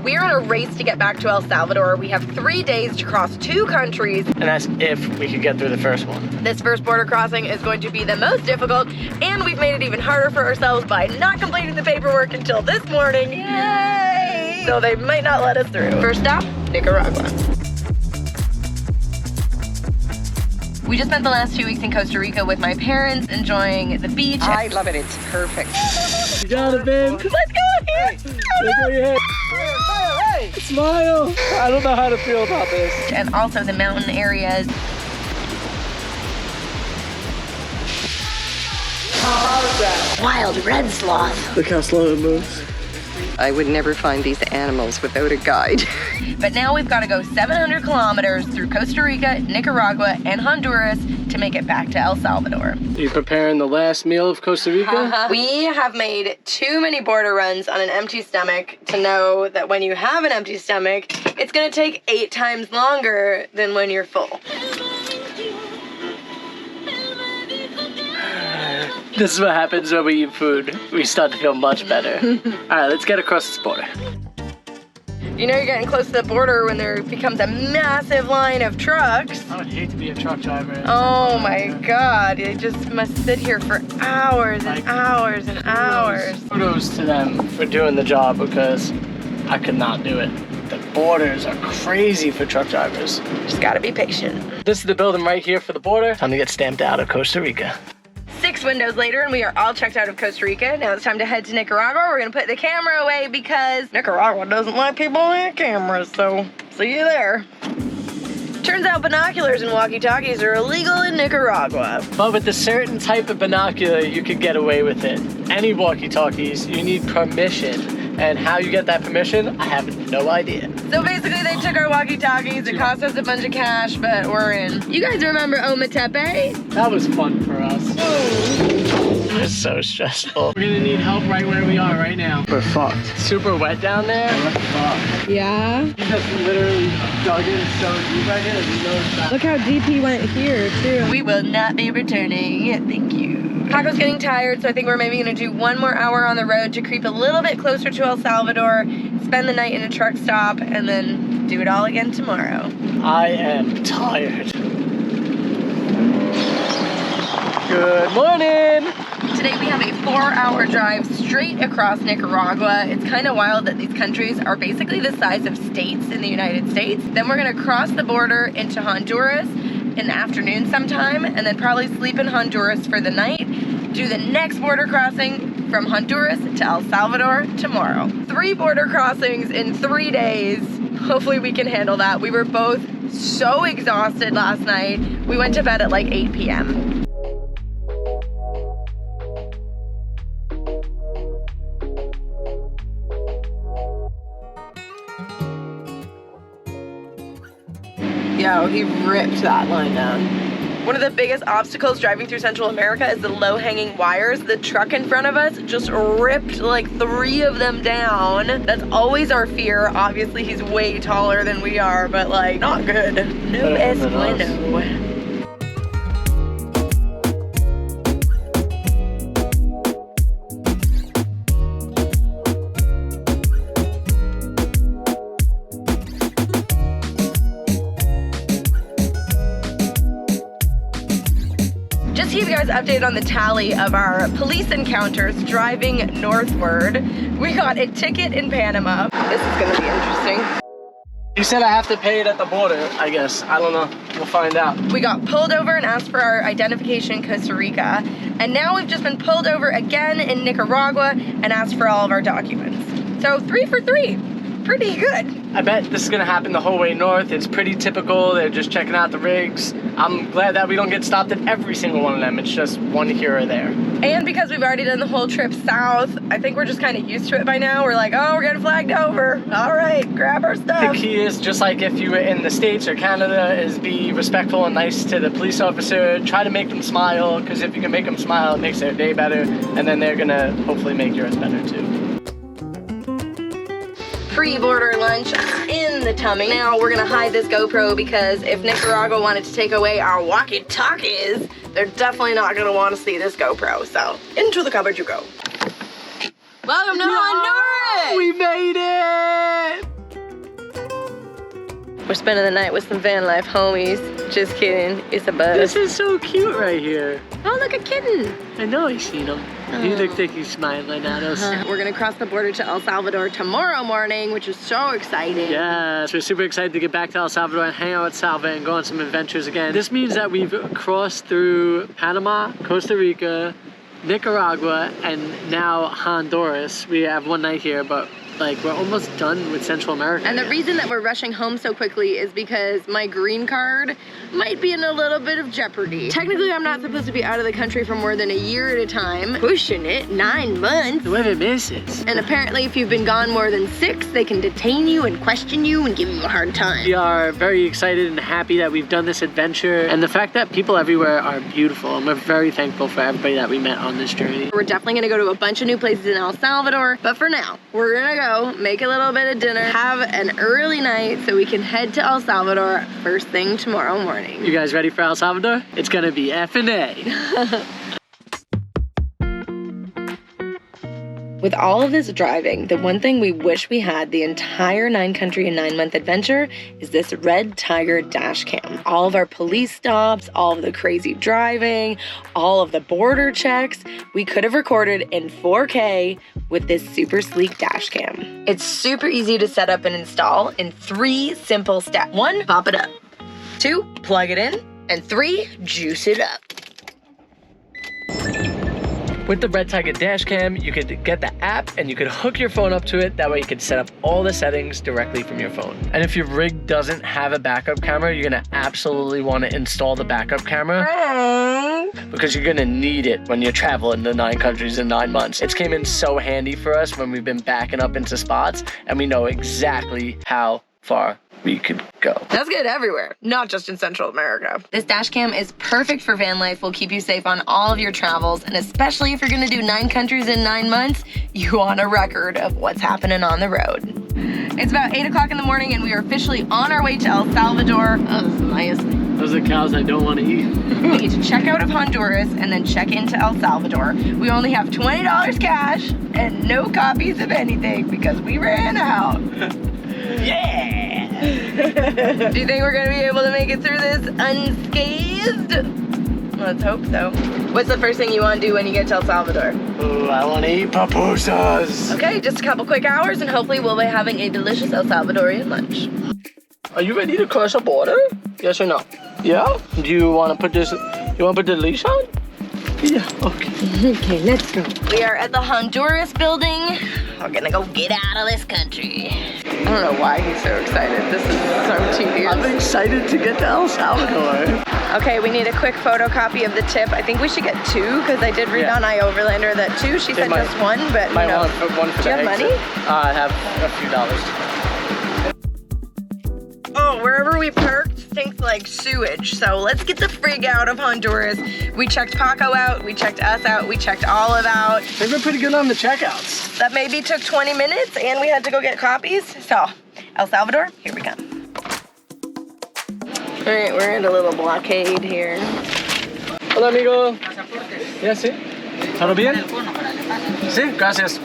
We're on a race to get back to El Salvador. We have 3 days to cross 2 countries. And that's if we could get through the first one. This first border crossing is going to be the most difficult, and we've made it even harder for ourselves by not completing the paperwork until this morning. Yay! So they might not let us through. First stop, Nicaragua. We just spent the last 2 weeks in Costa Rica with my parents, enjoying the beach. I love it, it's perfect. You got it, babe. Let's go in here. Look where you hit. Hey! Smile. I don't know how to feel about this. And also the mountain areas. How hard is that? Wild red sloth. Look how slow it moves. I would never find these animals without a guide. But now we've got to go 700 kilometers through Costa Rica, Nicaragua, and Honduras to make it back to El Salvador. Are you preparing the last meal of Costa Rica? We have made too many border runs on an empty stomach to know that when you have an empty stomach, it's gonna take 8 times longer than when you're full. This is what happens when we eat food. We start to feel much better. All right, let's get across this border. You know you're getting close to the border when there becomes a massive line of trucks. I would hate to be a truck driver. Oh my God, you just must sit here for hours and hours and hours. Kudos to them for doing the job because I could not do it. The borders are crazy for truck drivers. Just gotta be patient. This is the building right here for the border. Time to get stamped out of Costa Rica. 6 windows later and we are all checked out of Costa Rica. Now it's time to head to Nicaragua. We're gonna put the camera away because Nicaragua doesn't like people on cameras, so see you there. Turns out binoculars and walkie-talkies are illegal in Nicaragua. But with a certain type of binocular, you could get away with it. Any walkie-talkies, you need permission. And how you get that permission, I have no idea. So basically they took our walkie-talkies, it cost us a bunch of cash, but we're in. You guys remember Ometepe? That was fun for us. It was so stressful. We're gonna need help right where we are right now. We're fucked. Super wet down there. We're fucked. Yeah. He just literally dug in so deep right here. He knows that. Look how deep he went here too. We will not be returning, thank you. Paco's getting tired, so I think we're maybe gonna do 1 more hour on the road to creep a little bit closer to El Salvador, spend the night in a truck stop, and then do it all again tomorrow. I am tired. Good morning! Today we have a 4-hour drive straight across Nicaragua. It's kind of wild that these countries are basically the size of states in the United States. Then we're gonna cross the border into Honduras in the afternoon sometime, and then probably sleep in Honduras for the night. Do the next border crossing from Honduras to El Salvador tomorrow. 3 border crossings in 3 days. Hopefully we can handle that. We were both so exhausted last night. We went to bed at like 8 p.m. Yo, he ripped that line down. One of the biggest obstacles driving through Central America is the low-hanging wires. The truck in front of us just ripped like 3 of them down. That's always our fear. Obviously, he's way taller than we are, but like, not good. No es bueno. Just to keep you guys updated on the tally of our police encounters driving northward, we got a ticket in Panama. This is gonna be interesting. You said I have to pay it at the border, I guess. I don't know. We'll find out. We got pulled over and asked for our identification in Costa Rica, and now we've just been pulled over again in Nicaragua and asked for all of our documents. So 3 for 3. Pretty good. I bet this is gonna happen the whole way north. It's pretty typical. They're just checking out the rigs. I'm glad that we don't get stopped at every single one of them. It's just one here or there. And because we've already done the whole trip south, I think we're just kind of used to it by now. We're like, oh, we're getting flagged over. All right, grab our stuff. The key is, just like if you were in the States or Canada, is be respectful and nice to the police officer. Try to make them smile, because if you can make them smile, it makes their day better. And then they're gonna hopefully make yours better too. Pre-border lunch in the tummy. Now we're gonna hide this GoPro because if Nicaragua wanted to take away our walkie-talkies, they're definitely not gonna want to see this GoPro. So into the cupboard you go. Welcome to Honduras! We made it! We're spending the night with some van life homies. Just kidding, it's a buzz. This is so cute right here. Oh, look, a kitten. I know I seen him. He looks like he's smiling at us. We're gonna cross the border to El Salvador tomorrow morning, which is so exciting. Yes, we're super excited to get back to El Salvador and hang out with Salva and go on some adventures again. This means that we've crossed through Panama, Costa Rica, Nicaragua, and now Honduras. We have one night here, but like we're almost done with Central America. And the reason that we're rushing home so quickly is because my green card might be in a little bit of jeopardy. Technically, I'm not supposed to be out of the country for more than a year at a time. Pushing it, 9 months. 9 meses. And apparently if you've been gone more than 6, they can detain you and question you and give you a hard time. We are very excited and happy that we've done this adventure, and the fact that people everywhere are beautiful, and we're very thankful for everybody that we met on this journey. We're definitely gonna go to a bunch of new places in El Salvador, but for now, we're gonna go make a little bit of dinner, have an early night so we can head to El Salvador first thing tomorrow morning. You guys ready for El Salvador? It's gonna be F&A. With all of this driving, the one thing we wish we had the entire 9-country and 9-month adventure is this Redtiger dash cam. All of our police stops, all of the crazy driving, all of the border checks, we could have recorded in 4K with this super sleek dash cam. It's super easy to set up and install in 3 simple steps. 1, pop it up. 2, plug it in. And 3, juice it up. With the Redtiger dash cam, you could get the app and you could hook your phone up to it. That way you can set up all the settings directly from your phone. And if your rig doesn't have a backup camera, you're gonna absolutely want to install the backup camera because you're gonna need it when you travel in the 9 countries in 9 months. It's came in so handy for us when we've been backing up into spots and we know exactly how far we could go. That's good everywhere, not just in Central America. This dash cam is perfect for van life, will keep you safe on all of your travels, and especially if you're gonna do 9 countries in 9 months, you want a record of what's happening on the road. It's about 8 o'clock in the morning and we are officially on our way to El Salvador. Oh, this is nice. Those are cows I don't want to eat. We need to check out of Honduras and then check into El Salvador. We only have $20 cash and no copies of anything because we ran out. Yeah! Do you think we're gonna be able to make it through this unscathed? Let's hope so. What's the first thing you want to do when you get to El Salvador? Oh, I want to eat pupusas. Okay, just a couple quick hours and hopefully we'll be having a delicious El Salvadorian lunch. Are you ready to cross the border? Yes or no? Yeah? Do you want to put this, you want to put the leash on? Yeah, okay. Okay, let's go. We are at the Honduras building. We're gonna go get out of this country. I don't know why he's so excited. This is so tedious. I'm excited to get to El Salvador. Okay, we need a quick photocopy of the tip. I think we should get 2 because I did read on iOverlander that 2. She said just 1, but might you know. want one for Do you the have exit. money? I have a few dollars. Oh, wherever we parked stinks like sewage. So let's get the frig out of Honduras. We checked Paco out, we checked us out, we checked Olive out. They've been pretty good on the checkouts. That maybe took 20 minutes and we had to go get copies. So, El Salvador, here we come. All right, we're in a little blockade here. Hola, amigo. Yes, sí. ¿Todo bien? Sí, gracias.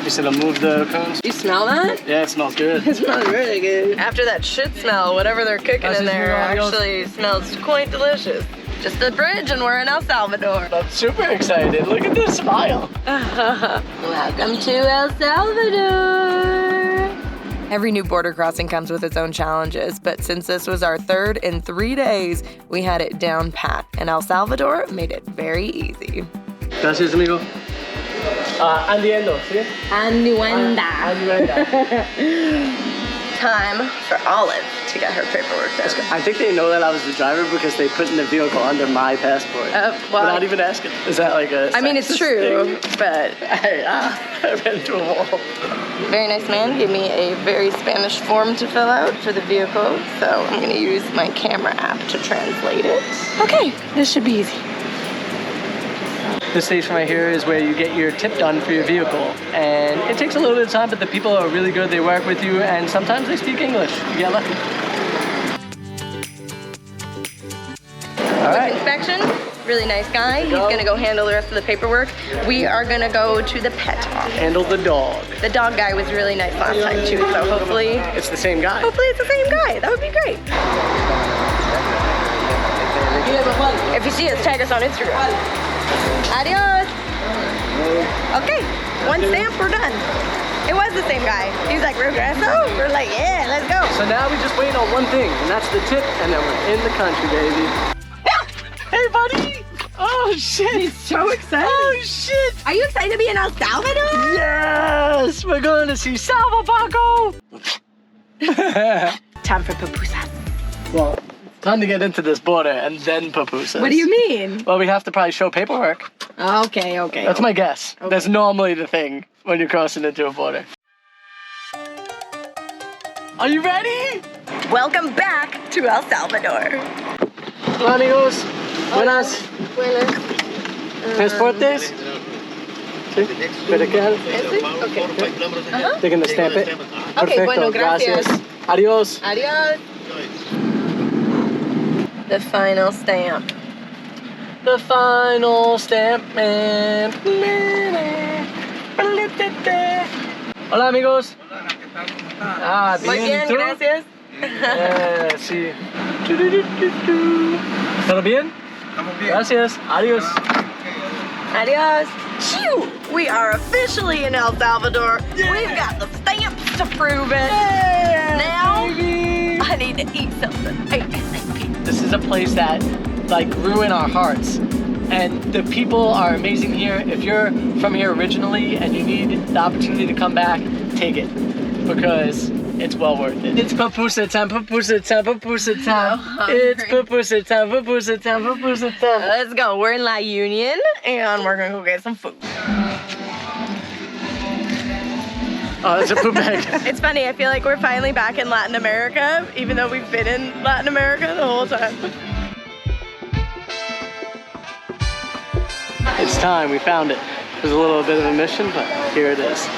You said I'll move the cones. You smell that? Yeah, it smells good. It smells really good. After that shit smell, whatever they're cooking in there actually smells quite delicious. Just the bridge and we're in El Salvador. I'm super excited. Look at this smile. Welcome to El Salvador. Every new border crossing comes with its own challenges, but since this was our 3rd in 3 days, we had it down pat, and El Salvador made it very easy. Gracias, amigo. Andiendo, ¿sí? Anduenda. Andienda. Time for Olive to get her paperwork done. I think they know that I was the driver because they put in the vehicle under my passport. Without even asking. Is that like a I mean, it's true, but... I ran into a wall. Very nice man gave me a very Spanish form to fill out for the vehicle, so I'm gonna use my camera app to translate it. Okay, this should be easy. This station right here is where you get your tip done for your vehicle. And it takes a little bit of time, but the people are really good. They work with you, and sometimes they speak English. You get lucky. All right. Inspection, really nice guy. He's gonna go handle the rest of the paperwork. We are gonna go to the pet office. Handle the dog. The dog guy was really nice last time too, so hopefully it's the same guy. Hopefully it's the same guy. That would be great. If you see us, tag us on Instagram. Adios. Okay, one stamp, we're done. It was the same guy. He was like, regreso? We're like, yeah, let's go. So now we just wait on one thing, and that's the tip, and then we're in the country, baby. Hey, buddy! Oh, shit! He's so excited. Oh, shit! Are you excited to be in El Salvador? Yes! We're going to see Salvador, Paco! Time for pupusas. Well, time to get into this border and then pupusas. What do you mean? Well, we have to probably show paperwork. Okay. That's my guess. Okay. That's normally the thing when you're crossing into a border. Are you ready? Welcome back to El Salvador. Hola, amigos. Buenas. ¿Transportes? Sí. ¿Para qué? Okay. They're gonna stamp it. Okay, bueno, gracias. Adios. Adios. The final stamp. The final stamp, man. Hola, amigos. Ah, Muy bien, ¿tú? gracias. Sí. ¿Todo bien? Gracias. Adios. Adios. Phew! We are officially in El Salvador. Yeah. We've got the stamps to prove it. Now, baby. I need to eat something. This is a place that like grew in our hearts, and the people are amazing here. If you're from here originally and you need the opportunity to come back, take it, because it's well worth it. It's pupusa time, pupusa time, pupusa time. It's pupusa time, pupusa time, pupusa time. Let's go. We're in La Union, and we're gonna go get some food. Oh, that's a poop bag. It's funny. I feel like we're finally back in Latin America, even though we've been in Latin America the whole time. It's time, we found it. It was a little bit of a mission, but here it is.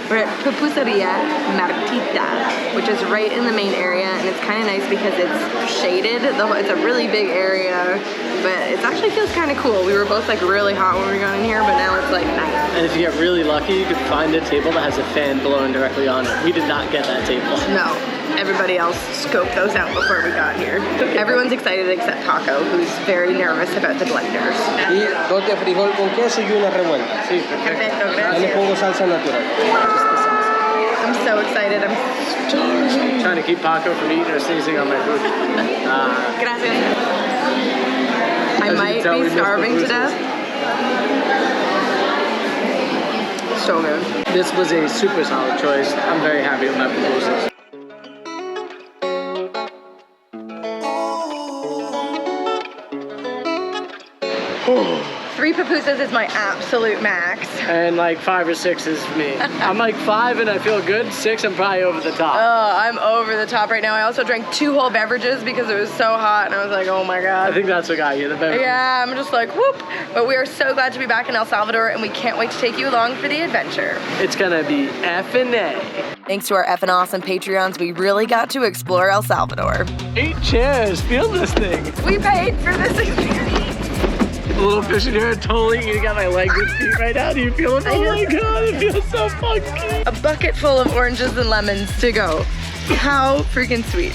We're at Pupuseria Martita, which is right in the main area, and it's kind of nice because it's shaded. It's a really big area, but it actually feels kind of cool. We were both like really hot when we got in here, but now it's like nice. And if you get really lucky, you could find a table that has a fan blowing directly on it. We did not get that table. No, everybody else scoped those out before we got here. Everyone's excited except Paco, who's very nervous about the blenders. Y dos de frijol con queso y una revuelta. Sí, perfecto. Perfecto, Ahí le gracias. pongo salsa natural. I'm so excited. I'm starving. Trying to keep Paco from eating or sneezing on my food. Gracias. I As you might can tell, we be missed starving to pupusas. death. So good. This was a super solid choice. I'm very happy with my pupusas. 3 pupusas is my absolute max. And like 5 or 6 is me. I'm like 5 and I feel good. 6, I'm probably over the top. Oh, I'm over the top right now. I also drank 2 whole beverages because it was so hot, and I was like, oh my I god. think that's what got you, the beverage. Yeah, I'm just like, whoop. But we are so glad to be back in El Salvador, and we can't wait to take you along for the adventure. It's gonna be F&A. Thanks to our effing awesome Patreons, we really got to explore El Salvador. 8 chairs, feel this thing. We paid for this experience. A little fish in here, totally eating at my legs and feet right now. Do you feel it? Oh my god, it feels so funky. A bucket full of oranges and lemons to go. How freaking sweet.